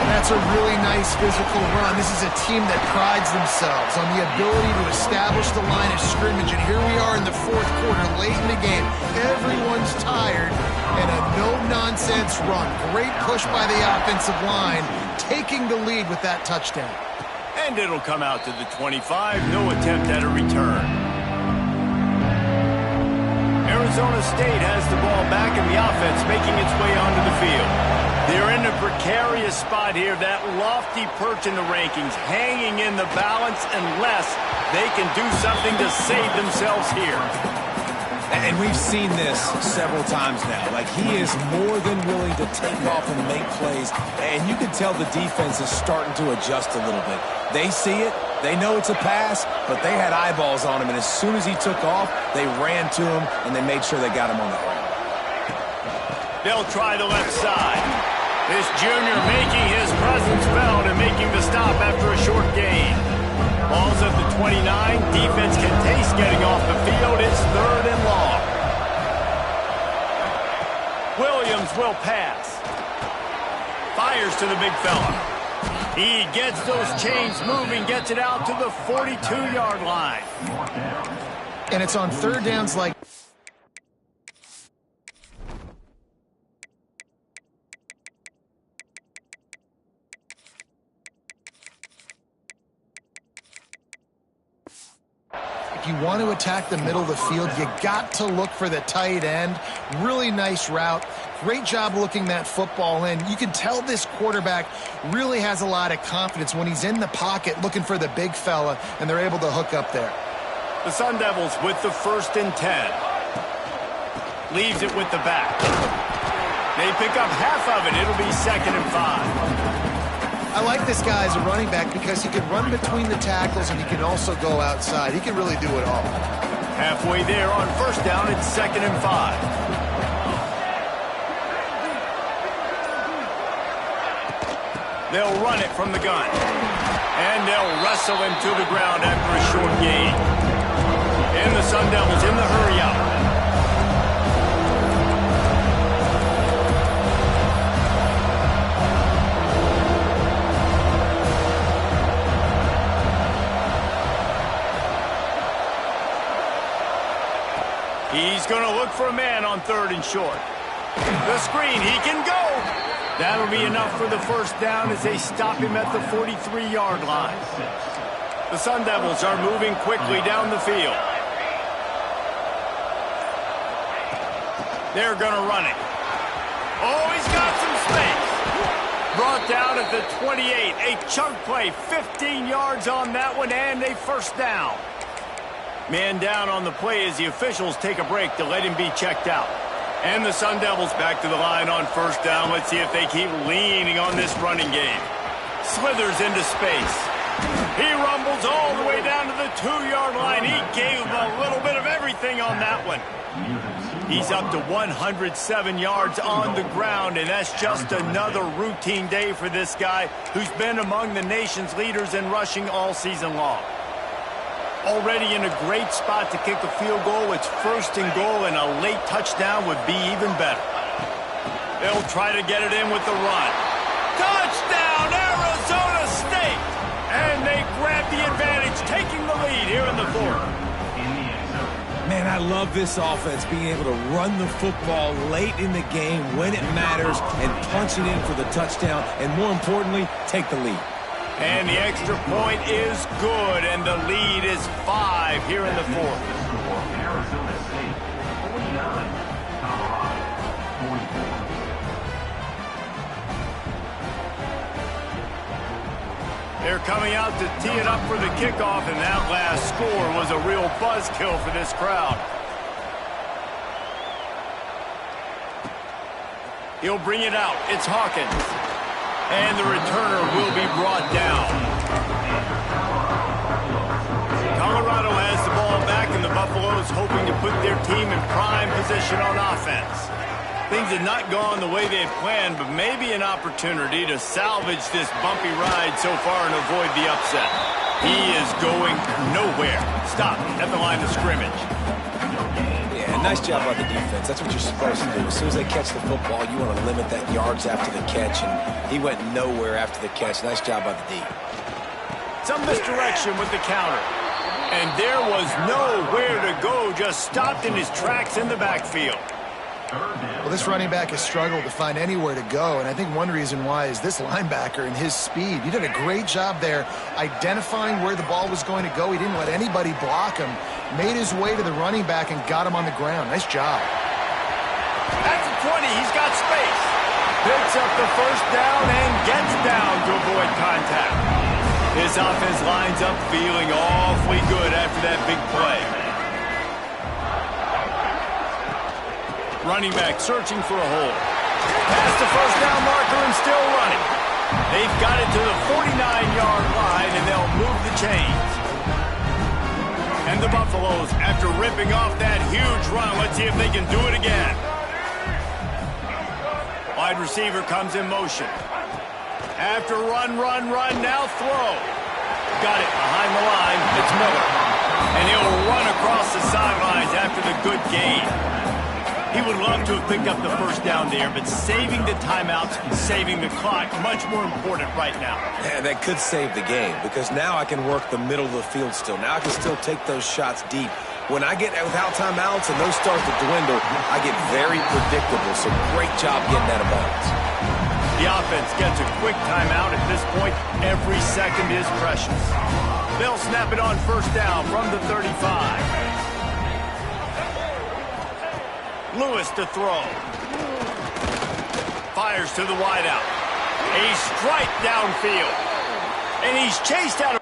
And that's a really nice physical run. This is a team that prides themselves on the ability to establish the line of scrimmage. And here we are in the 4th quarter, late in the game. Everyone's tired, and a no-nonsense run. Great push by the offensive line, taking the lead with that touchdown.
And it'll come out to the 25. No attempt at a return. Arizona State has the ball back, and the offense making its way onto the field. They're in a precarious spot here. That lofty perch in the rankings, hanging in the balance unless they can do something to save themselves here.
And we've seen this several times now. Like, he is more than willing to take off and make plays. And you can tell the defense is starting to adjust a little bit. They see it. They know it's a pass, but they had eyeballs on him. And as soon as he took off, they ran to him, and they made sure they got him on the ground.
They'll try the left side. This junior making his presence felt and making the stop after a short gain. Ball's at the 29. Defense can taste getting off the field. It's 3rd and long. Williams will pass. Fires to the big fella. He gets those chains moving, gets it out to the 42-yard line.
And it's on third downs like... If you want to attack the middle of the field, you got to look for the tight end. Really nice route. Great job looking that football in. You can tell this quarterback really has a lot of confidence when he's in the pocket looking for the big fella, and they're able to hook up there.
The Sun Devils with the 1st and 10. Leaves it with the back. They pick up half of it. It'll be 2nd and 5.
I like this guy as a running back because he can run between the tackles and he can also go outside. He can really do it all.
Halfway there on 1st down, it's 2nd and 5. They'll run it from the gun. And they'll wrestle him to the ground after a short gain. And the Sun Devils in the hurry out. He's going to look for a man on 3rd and short. The screen, he can go. That'll be enough for the 1st down as they stop him at the 43-yard line. The Sun Devils are moving quickly down the field. They're going to run it. Oh, he's got some space. Brought down at the 28. A chunk play, 15 yards on that one, and a 1st down. Man down on the play as the officials take a break to let him be checked out. And the Sun Devils back to the line on 1st down. Let's see if they keep leaning on this running game. Slithers into space. He rumbles all the way down to the 2-yard line. He gave a little bit of everything on that one. He's up to 107 yards on the ground, and that's just another routine day for this guy who's been among the nation's leaders in rushing all season long. Already in a great spot to kick a field goal. It's 1st and goal, and a late touchdown would be even better. They'll try to get it in with the run. Touchdown, Arizona State! And they grab the advantage, taking the lead here in the 4th.
Man, I love this offense, being able to run the football late in the game when it matters and punch it in for the touchdown, and more importantly, take the lead.
And the extra point is good, and the lead is 5 here in the 4th. They're coming out to tee it up for the kickoff, and that last score was a real buzzkill for this crowd. He'll bring it out. It's Hawkins. And the returner will be brought down. Colorado has the ball back, and the Buffaloes hoping to put their team in prime position on offense. Things have not gone the way they've planned, but maybe an opportunity to salvage this bumpy ride so far and avoid the upset. He is going nowhere. Stop at the line of scrimmage.
Nice job by the defense. That's what you're supposed to do. As soon as they catch the football, you want to limit that yards after the catch, and he went nowhere after the catch. Nice job by the D.
Some misdirection with the counter. And there was nowhere to go, just stopped in his tracks in the backfield.
Well, this running back has struggled to find anywhere to go, and I think one reason why is this linebacker and his speed. He did a great job there identifying where the ball was going to go. He didn't let anybody block him, made his way to the running back and got him on the ground. Nice job.
At the 20, he's got space. Picks up the 1st down and gets down to avoid contact. This offense lines up feeling awfully good after that big play. Running back searching for a hole. Past the 1st down marker and still running. They've got it to the 49-yard line, and they'll move the chains. And the Buffaloes, after ripping off that huge run, let's see if they can do it again. Wide receiver comes in motion. After run, now throw. Got it behind the line. It's Miller. And he'll run across the sidelines after the good gain. He would love to have picked up the first down there, but saving the timeouts, saving the clock, much more important right now.
Yeah, that could save the game because now I can work the middle of the field still. Now I can still take those shots deep. When I get without timeouts and those start to dwindle, I get very predictable. So great job getting out of bounds.
The offense gets a quick timeout at this point. Every second is precious. They'll snap it on first down from the 35. Lewis to throw. Fires to the wideout. A strike downfield. And he's chased out of...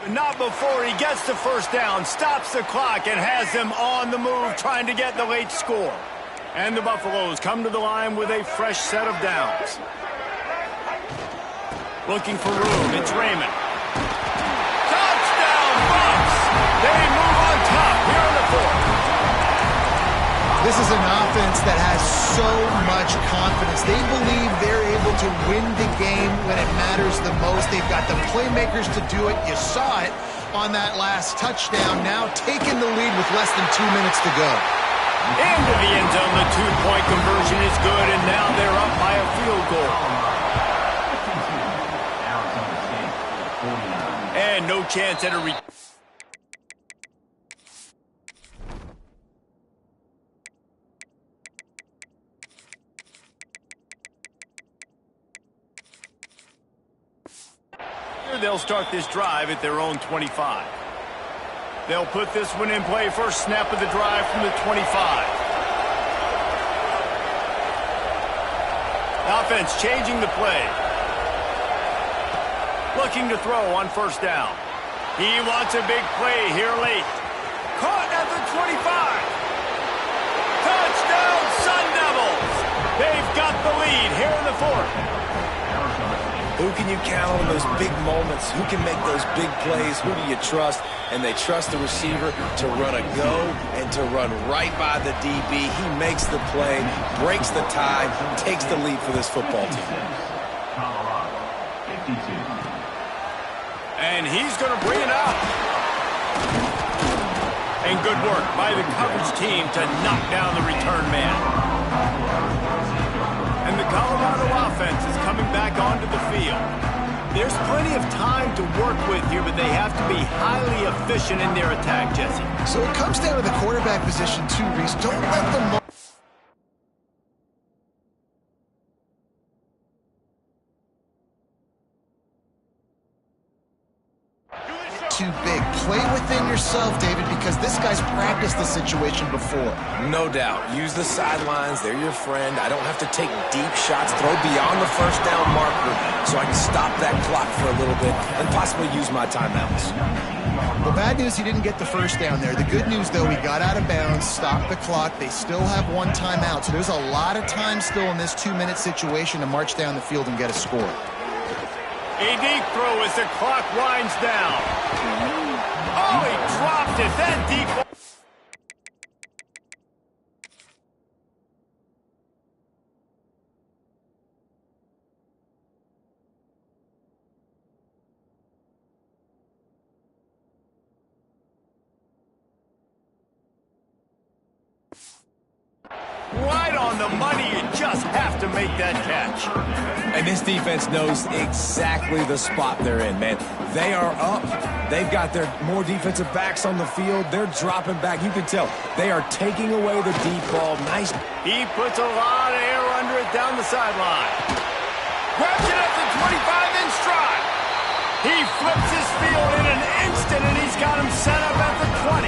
Not before he gets the first down, stops the clock, and has them on the move trying to get the late score. And the Buffaloes come to the line with a fresh set of downs. Looking for room, it's Raymond. Touchdown, Bucks! They move on top here in the fourth.
This is an offense that has so much confidence. They believe they're able to win the game when it matters the most. They've got the playmakers to do it. You saw it on that last touchdown. Now taking the lead with less than 2 minutes to go.
Into the end zone, the two-point conversion is good, and now they're up by a field goal. And no chance at a They'll start this drive at their own 25. They'll put this one in play. First snap of the drive from the 25. Offense changing the play. Looking to throw on first down. He wants a big play here late. Caught at the 25. Touchdown, Sun Devils! They've got the lead here in the fourth.
Who can you count on those big moments? Who can make those big plays? Who do you trust? And they trust the receiver to run a go and to run right by the DB. He makes the play, breaks the tie, takes the lead for this football team.
And he's going to bring it out. And good work by the coverage team to knock down the return man. And the Colorado offense is coming back onto the field. There's plenty of time to work with here, but they have to be highly efficient in their attack, Jesse.
So it comes down to the quarterback position too, Reese. Don't let them... Too big. Play within yourself, David, because this guy's practiced the situation before.
No doubt. Use the sidelines. They're your friend. I don't have to take deep shots, throw beyond the first down marker so I can stop that clock for a little bit and possibly use my timeouts.
Well, bad news, he didn't get the first down there. The good news, though, he got out of bounds, stopped the clock. They still have one timeout, so there's a lot of time still in this 2-minute situation to march down the field and get a score.
A deep throw as the clock winds down. Oh, he dropped it. That deep ball. Right on the money. You just have to make that catch.
And this defense knows exactly the spot they're in, man. They are up. They've got their more defensive backs on the field. They're dropping back. You can tell they are taking away the deep ball. Nice.
He puts a lot of air under it down the sideline. Grabs it at the 25 in stride. He flips his field in an instant, and he's got him set up at the 20.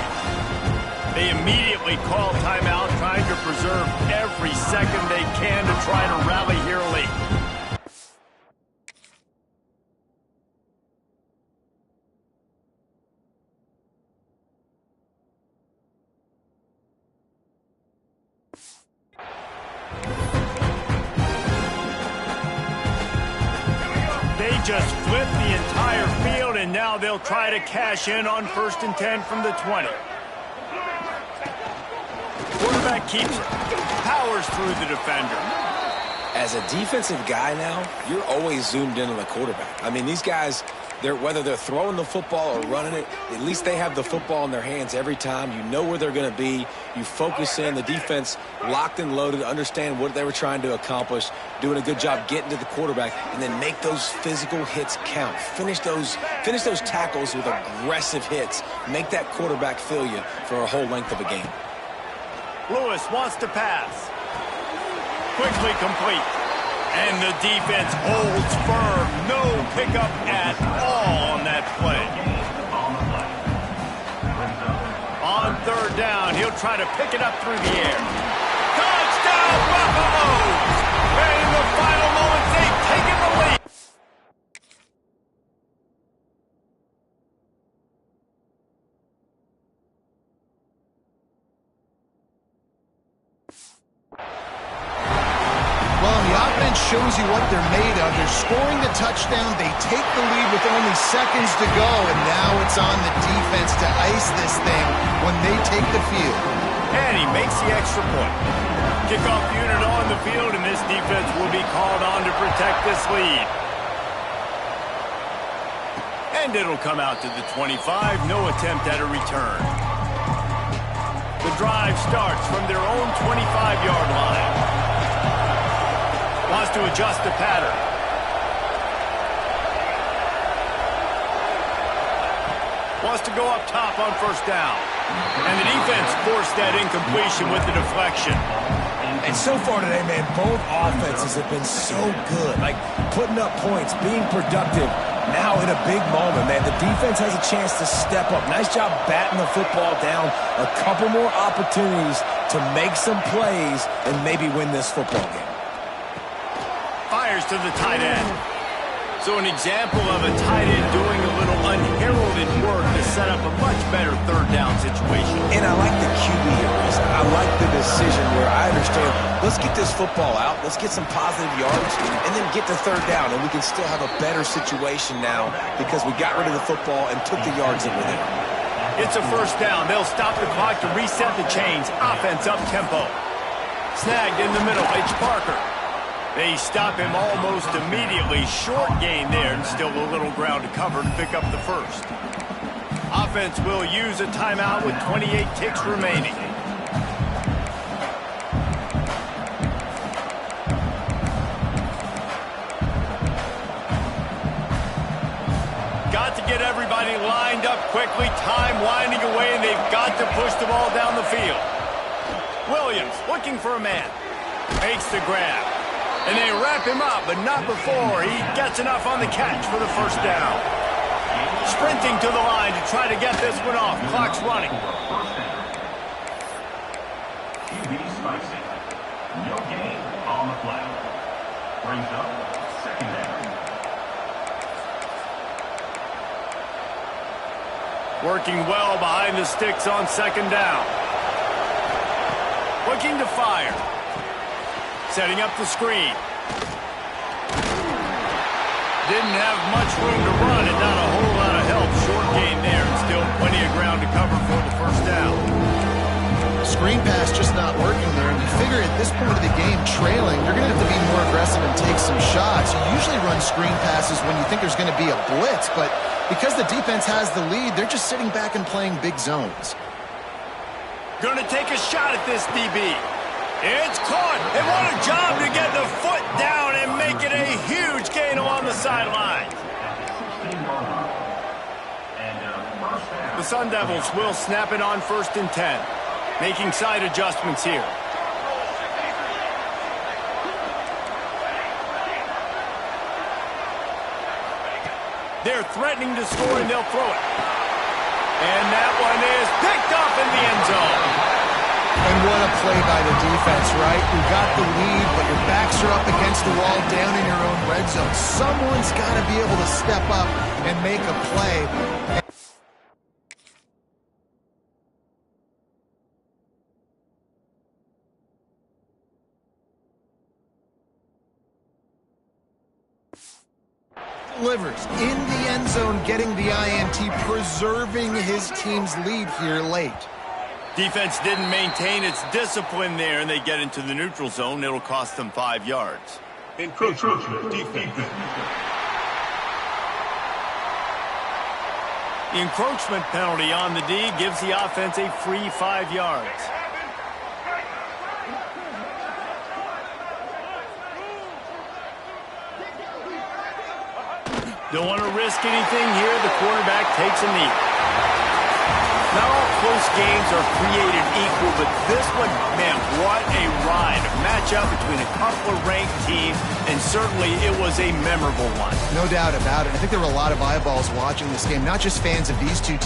They immediately call timeout, trying to preserve every second they can to try to rally here late. They just flipped the entire field, and now they'll try to cash in on 1st and 10 from the 20. Quarterback keeps it. Powers through the defender.
As a defensive guy now, you're always zoomed in on the quarterback. I mean, these guys, whether they're throwing the football or running it, at least they have the football in their hands every time. You know where they're going to be. You focus in. The defense locked and loaded, understand what they were trying to accomplish, doing a good job getting to the quarterback, and then make those physical hits count. Finish those tackles with aggressive hits. Make that quarterback feel you for a whole length of a game.
Lewis wants to pass. Quickly complete. And the defense holds firm. No pickup at all on that play. On 3rd down, he'll try to pick it up through the air. Touchdown, Buffaloes! And in the final moments, they've taken the lead.
Shows you what they're made of. They're scoring the touchdown. They take the lead with only seconds to go, and now it's on the defense to ice this thing when they take the field.
And he makes the extra point. Kickoff unit on the field, and this defense will be called on to protect this lead. And it'll come out to the 25. No attempt at a return. The drive starts from their own 25-yard line. Wants to adjust the pattern. Wants to go up top on 1st down. And the defense forced that incompletion with the deflection.
And so far today, man, both offenses have been so good. Like, putting up points, being productive. Now in a big moment, man, the defense has a chance to step up. Nice job batting the football down. A couple more opportunities to make some plays and maybe win this football game.
Fires to the tight end. So an example of a tight end doing a little unheralded work to set up a much better 3rd down situation.
And I like the QB areas. I like the decision where I understand, let's get this football out, let's get some positive yards, and then get to 3rd down, and we can still have a better situation now because we got rid of the football and took the yards that were there.
It's a 1st down. They'll stop the clock to reset the chains. Offense up tempo. Snagged in the middle. It's Parker. They stop him almost immediately. Short gain there, and still a little ground to cover to pick up the 1st. Offense will use a timeout with 28 ticks remaining. Got to get everybody lined up quickly. Time winding away, and they've got to push the ball down the field. Williams looking for a man. Makes the grab. And they wrap him up, but not before he gets enough on the catch for the 1st down. Sprinting to the line to try to get this one off. Clock's running.
QB spicy. No gain on the play. Brings up 2nd down.
Working well behind the sticks on 2nd down. Looking to fire. Setting up the screen. Didn't have much room to run and not a whole lot of help. Short gain there and still plenty of ground to cover for the 1st down.
Screen pass just not working there. And you figure at this point of the game, trailing, you're going to have to be more aggressive and take some shots. You usually run screen passes when you think there's going to be a blitz, but because the defense has the lead, they're just sitting back and playing big zones.
Going to take a shot at this DB. It's caught. And what a job to get the foot down and make it a huge gain along the sideline. The Sun Devils will snap it on 1st and 10. Making side adjustments here. They're threatening to score, and they'll throw it. And that one is picked off in the end zone.
And what a play by the defense, right? You got the lead, but your backs are up against the wall down in your own red zone. Someone's got to be able to step up and make a play. delivers in the end zone, getting the INT, preserving his team's lead here late.
Defense didn't maintain its discipline there, and they get into the neutral zone. It'll cost them 5 yards.
Encroachment defense.
The encroachment penalty on the D gives the offense a free 5 yards. Don't want to risk anything here. The quarterback takes a knee. Not all close games are created equal, but this one, man, what a ride. A matchup between a couple of ranked teams, and certainly it was a memorable one.
No doubt about it. I think there were a lot of eyeballs watching this game, not just fans of these two teams.